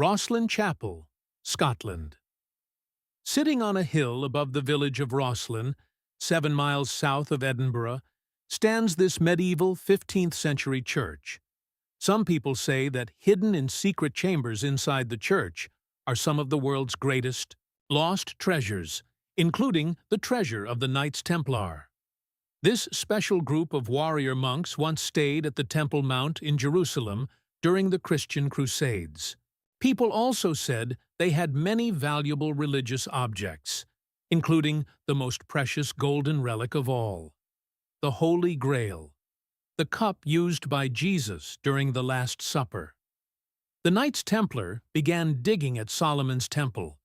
Rosslyn Chapel, Scotland. Sitting on a hill above the village of Rosslyn, 7 miles south of Edinburgh, stands this medieval 15th century church. Some people say that hidden in secret chambers inside the church are some of the world's greatest lost treasures, including the treasure of the Knights Templar. This special group of warrior monks once stayed at the Temple Mount in Jerusalem during the Christian Crusades. People also said they had many valuable religious objects, including the most precious golden relic of all, the Holy Grail, the cup used by Jesus during the Last Supper. The Knights Templar began digging at Solomon's temple.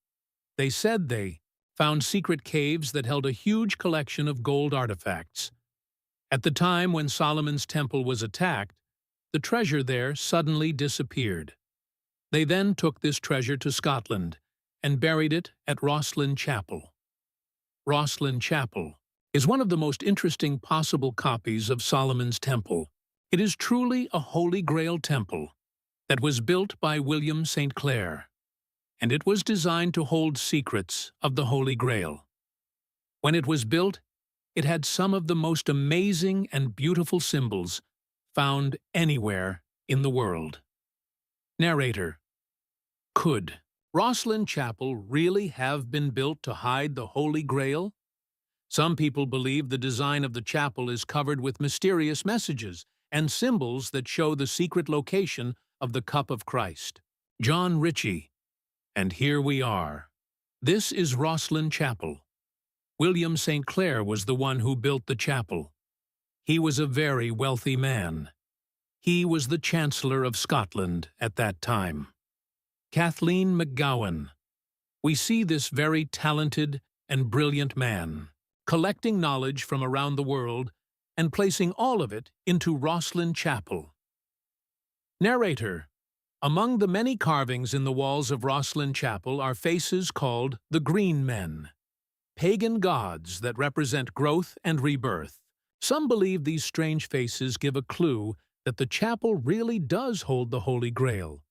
They said they found secret caves that held a huge collection of gold artifacts. At the time when Solomon's temple was attacked, the treasure there suddenly disappeared. They then took this treasure to Scotland and buried it at Rosslyn Chapel. Rosslyn Chapel is one of the most interesting possible copies of Solomon's temple. It is truly a Holy Grail temple that was built by William St. Clair, and it was designed to hold secrets of the Holy Grail. When it was built, it had some of the most amazing and beautiful symbols found anywhere in the world. Narrator: could Rosslyn Chapel really have been built to hide the Holy Grail? Some people believe the design of the chapel is covered with mysterious messages and symbols that show the secret location of the cup of Christ. John Ritchie. And here we are. This is Rosslyn Chapel. William St. Clair was the one who built the chapel. He was a very wealthy man. He was the Chancellor of Scotland at that time. Kathleen McGowan. We see this very talented and brilliant man collecting knowledge from around the world and placing all of it into Rosslyn Chapel. Narrator: among the many carvings in the walls of Rosslyn Chapel are faces called the Green Men, pagan gods that represent growth and rebirth. Some believe these strange faces give a clue that the chapel really does hold the Holy Grail.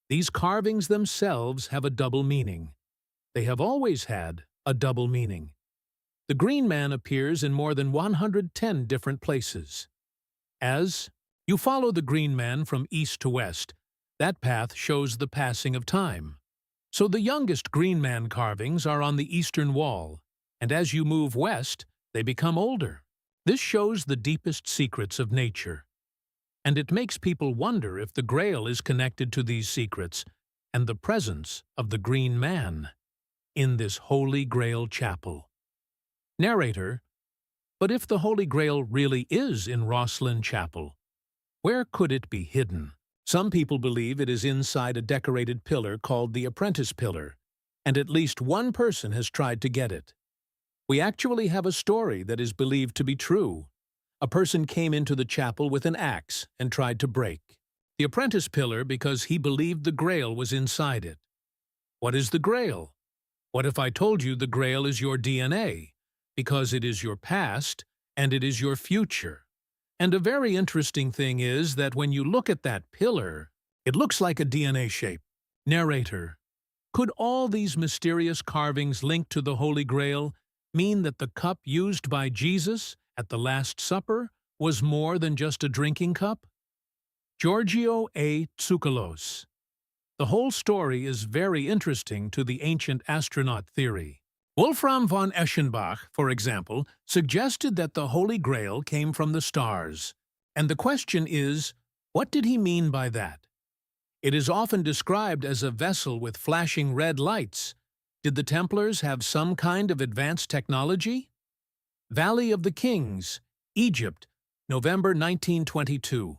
These carvings themselves have a double meaning. They have always had a double meaning. The Green Man appears in more than 110 different places. As you follow the Green Man from east to west, that path shows the passing of time. So the youngest Green Man carvings are on the eastern wall, and as you move west, they become older. This shows the deepest secrets of nature. And it makes people wonder if the Grail is connected to these secrets and the presence of the Green Man in this Holy Grail chapel. Narrator: but if the Holy Grail really is in Rosslyn Chapel, where could it be hidden? Some people believe it is inside a decorated pillar called the Apprentice Pillar, and at least one person has tried to get it. We actually have a story that is believed to be true. A person came into the chapel with an axe and tried to break the Apprentice Pillar because he believed the Grail was inside it. What is the Grail? What if I told you the Grail is your DNA, because it is your past and it is your future? And a very interesting thing is that when you look at that pillar, it looks like a DNA shape. Narrator: could all these mysterious carvings linked to the Holy Grail mean that the cup used by Jesus at the Last Supper was more than just a drinking cup? Giorgio A. Tsoukalos. The whole story is very interesting to the ancient astronaut theory. Wolfram von Eschenbach, for example, suggested that the Holy Grail came from the stars. And the question is, what did he mean by that? It is often described as a vessel with flashing red lights. Did the Templars have some kind of advanced technology? Valley of the Kings, Egypt, November 1922.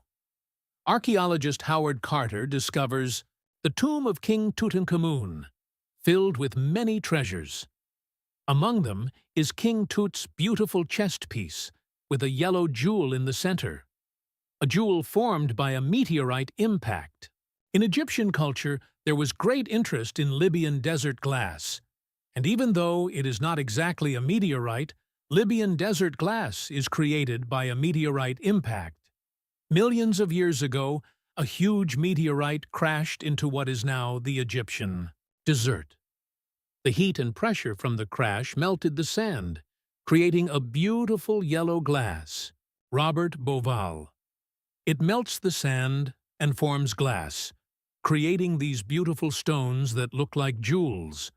Archaeologist Howard Carter discovers the tomb of King Tutankhamun, filled with many treasures. Among them is King Tut's beautiful chest piece with a yellow jewel in the center, a jewel formed by a meteorite impact. In Egyptian culture, there was great interest in Libyan desert glass, and even though it is not exactly a meteorite, Libyan desert glass is created by a meteorite impact. Millions of years ago, a huge meteorite crashed into what is now the Egyptian desert. The heat and pressure from the crash melted the sand, creating a beautiful yellow glass. Robert Bauval. It melts the sand and forms glass, creating these beautiful stones that look like jewels.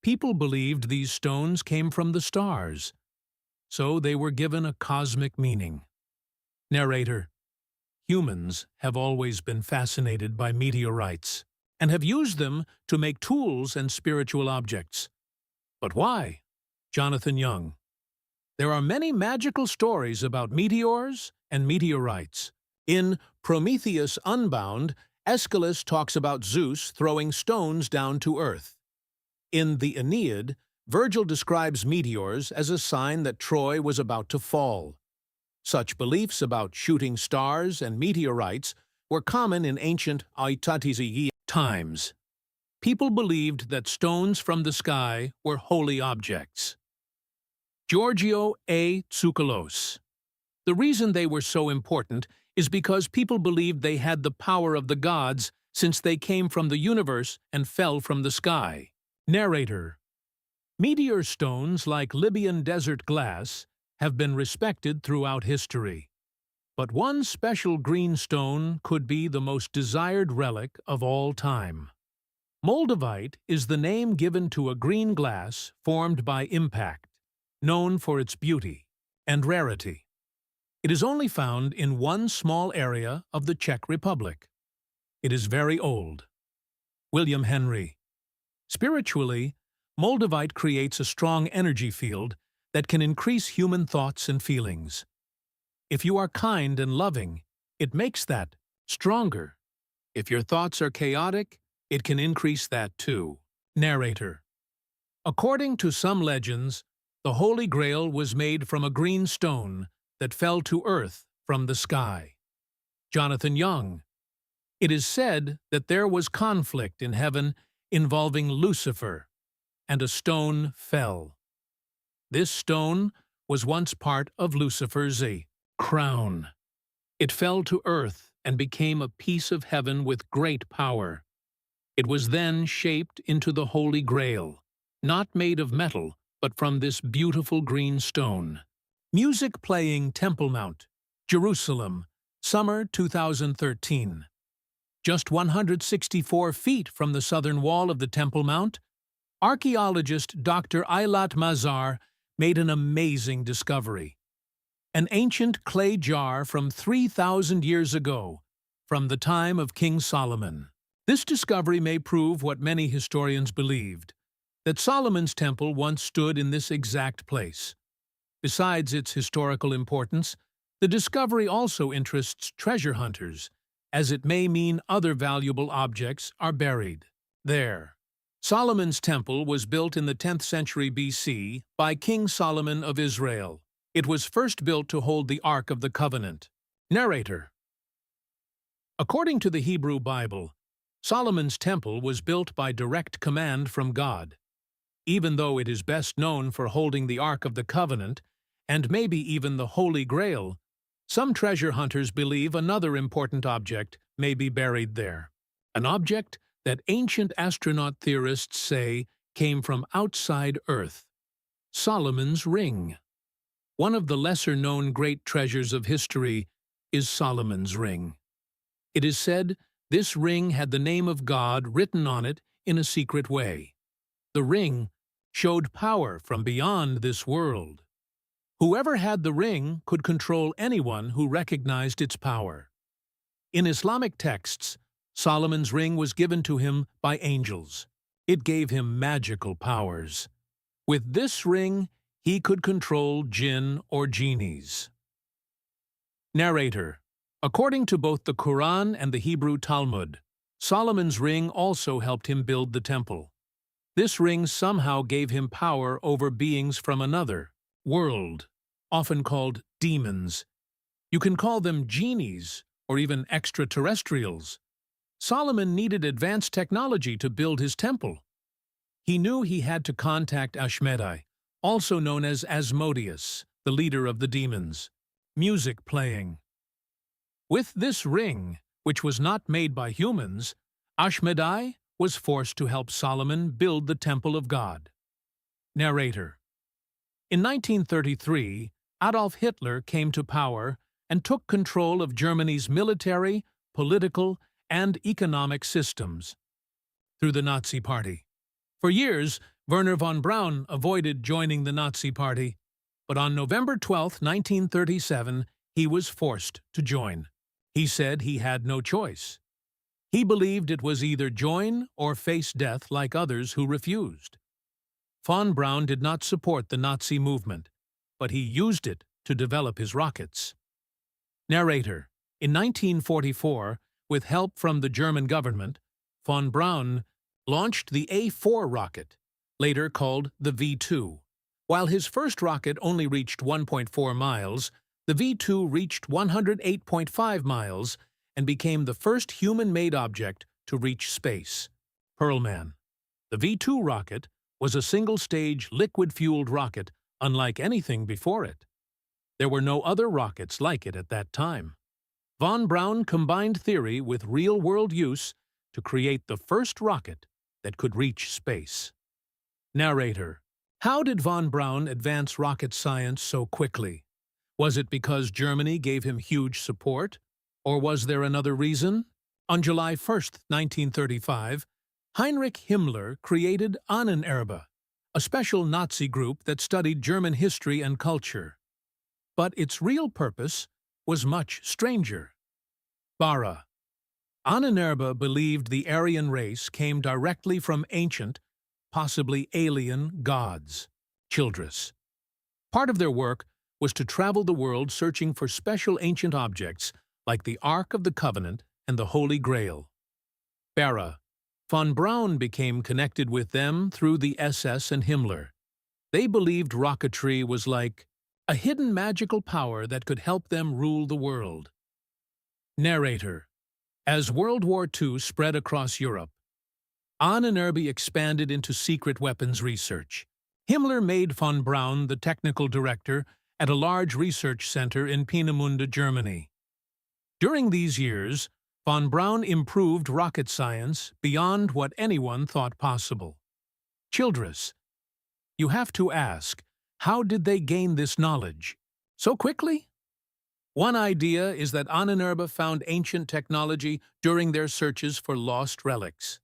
People believed these stones came from the stars, so they were given a cosmic meaning. Narrator. Humans have always been fascinated by meteorites and have used them to make tools and spiritual objects. But why? Jonathan Young. There are many magical stories about meteors and meteorites. In Prometheus Unbound, Aeschylus talks about Zeus throwing stones down to earth. In the Aeneid, Virgil describes meteors as a sign that Troy was about to fall. Such beliefs about shooting stars and meteorites were common in ancient Aitatizi times. People believed that stones from the sky were holy objects. Giorgio A. Tsoukalos. The reason they were so important is because people believed they had the power of the gods since they came from the universe and fell from the sky. Narrator. Meteor stones like Libyan desert glass have been respected throughout history. But one special green stone could be the most desired relic of all time. Moldavite is the name given to a green glass formed by impact, known for its beauty and rarity. It is only found in one small area of the Czech Republic. It is very old. William Henry. Spiritually, Moldavite creates a strong energy field that can increase human thoughts and feelings. If you are kind and loving, it makes that stronger. If your thoughts are chaotic, it can increase that too. Narrator. According to some legends, the Holy Grail was made from a green stone that fell to earth from the sky. Jonathan Young. It is said that there was conflict in heaven involving Lucifer, and a stone fell. This stone was once part of Lucifer's crown. It fell to earth and became a piece of heaven with great power. It was then shaped into the Holy Grail, not made of metal, but from this beautiful green stone. Music playing Temple Mount, Jerusalem, summer 2013. Just 164 feet from the southern wall of the Temple Mount, archaeologist Dr. Eilat Mazar made an amazing discovery. An ancient clay jar from 3,000 years ago, from the time of King Solomon. This discovery may prove what many historians believed, that Solomon's temple once stood in this exact place. Besides its historical importance, the discovery also interests treasure hunters, as it may mean other valuable objects are buried there. Solomon's temple was built in the 10th century BC by King Solomon of Israel. It was first built to hold the Ark of the Covenant. Narrator. According to the Hebrew Bible, Solomon's temple was built by direct command from God. Even though it is best known for holding the Ark of the Covenant, and maybe even the Holy Grail, some treasure hunters believe another important object may be buried there. An object that ancient astronaut theorists say came from outside Earth. Solomon's Ring. One of the lesser-known great treasures of history is Solomon's Ring. It is said this ring had the name of God written on it in a secret way. The ring showed power from beyond this world. Whoever had the ring could control anyone who recognized its power. In Islamic texts, Solomon's ring was given to him by angels. It gave him magical powers. With this ring, he could control jinn or genies. Narrator. According to both the Quran and the Hebrew Talmud, Solomon's ring also helped him build the temple. This ring somehow gave him power over beings from another world, often called demons. You can call them genies or even extraterrestrials. Solomon needed advanced technology to build his temple. He knew he had to contact Ashmedai, also known as Asmodeus, the leader of the demons. Music playing. With this ring, which was not made by humans, Ashmedai was forced to help Solomon build the Temple of God. Narrator. In 1933, Adolf Hitler came to power and took control of Germany's military, political, and economic systems through the Nazi Party. For years, Werner von Braun avoided joining the Nazi Party, but on November 12, 1937, he was forced to join. He said he had no choice. He believed it was either join or face death like others who refused. Von Braun did not support the Nazi movement, but he used it to develop his rockets. Narrator. In 1944, with help from the German government, von Braun launched the A-4 rocket, later called the V-2. While his first rocket only reached 1.4 miles, the V-2 reached 108.5 miles and became the first human-made object to reach space. Pearlman. The V-2 rocket was a single-stage, liquid-fueled rocket unlike anything before it. There were no other rockets like it at that time. Von Braun combined theory with real-world use to create the first rocket that could reach space. Narrator. How did von Braun advance rocket science so quickly? Was it because Germany gave him huge support? Or was there another reason? On July 1, 1935, Heinrich Himmler created Ahnenerbe, a special Nazi group that studied German history and culture. But its real purpose was much stranger. Bara. Ahnenerbe believed the Aryan race came directly from ancient, possibly alien, gods, Childress. Part of their work was to travel the world searching for special ancient objects like the Ark of the Covenant and the Holy Grail. Bara. Von Braun became connected with them through the SS and Himmler. They believed rocketry was like a hidden magical power that could help them rule the world. Narrator. As World War II spread across Europe, Ahnenerbe expanded into secret weapons research. Himmler made von Braun the technical director at a large research center in Peenemünde, Germany. During these years, von Braun improved rocket science beyond what anyone thought possible. Childress. You have to ask, how did they gain this knowledge? So quickly? One idea is that Ahnenerbe found ancient technology during their searches for lost relics.